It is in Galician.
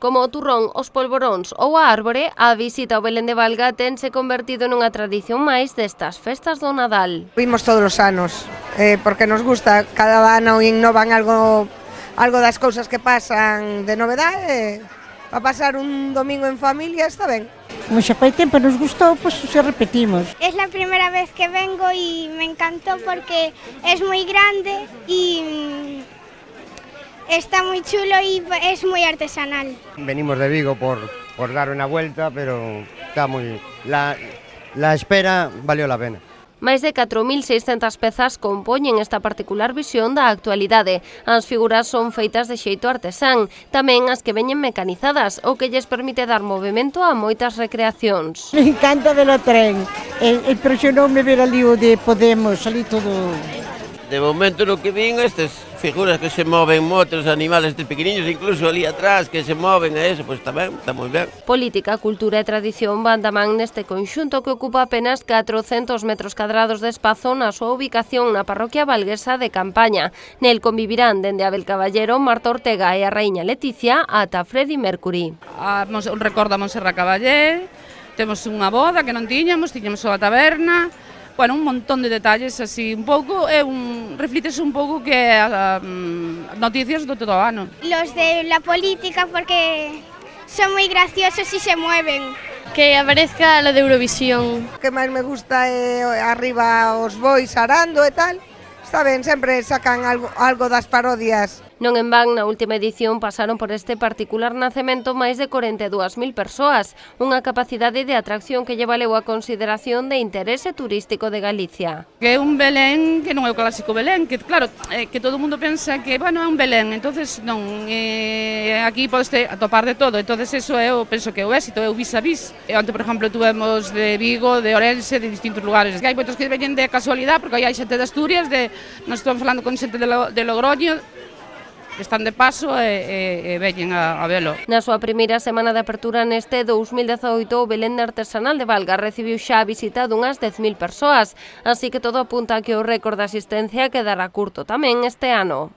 Como o turrón, os polvoróns ou a árbore, a visita ao Belén de Valga tense convertido nunha tradición máis destas festas do Nadal. Vimos todos os anos, porque nos gusta, cada ano innovan algo das cousas que pasan de novedade, para pasar un domingo en familia está ben. Como xa fai tempo nos gustou, pois se repetimos. Es la primera vez que vengo y me encantó porque es muy grande y está muy chulo y es muy artesanal. Venimos de Vigo por dar una vuelta, pero está muy... La espera valió la pena. Máis de 4.600 pezas compoñen esta particular visión da actualidade. As figuras son feitas de xeito artesán, tamén as que veñen mecanizadas, o que lles permite dar movimento a moitas recreacións. Me encanta ver o tren, impresionoume ver ali o de Podemos, ali todo... De momento no que vin estas figuras que se moven motos, animales de pequeniños, incluso ali atrás que se moven a eso, pois tamén, está moi ben. Política, cultura e tradición van da man neste conxunto que ocupa apenas 400 metros cadrados de espazo na súa ubicación na parroquia valguesa de Campaña. Nel convivirán dende Abel Caballero, Marta Ortega e a raíña Leticia ata Freddie Mercury. Un recordo a Montserrat Caballé, temos unha boda que non tiñamos a taberna. Bueno, un montón de detalles así, un pouco, reflítese un pouco que noticias do todo o ano. Los de la política porque son muy graciosos y se mueven. Que aparezca lo de Eurovisión. O que máis me gusta é arriba os bois arando e tal. Está ben, sempre sacan algo das parodias. Non en van, na última edición pasaron por este particular nacemento máis de 42.000 persoas, unha capacidade de atracción que lle valeu a consideración de interese turístico de Galicia. Que é un Belén que non é o clásico Belén, que claro, que todo o mundo pensa que, bueno, é un Belén, entonces non, aquí podes atopar de todo, entonces eso é, penso que é o éxito, é o vis a vis. Onte, por exemplo, tuvemos de Vigo, de Orense, de distintos lugares, que hai moitos que veñen de casualidade, porque hai xente de Asturias, nós estamos falando con xente de Logroño, están de paso e veñen a velo. Na súa primeira semana de apertura neste 2018, o Belén Artesanal de Valga recibiu xa a visita dunhas 10.000 persoas, así que todo apunta a que o récord de asistencia quedará curto tamén este ano.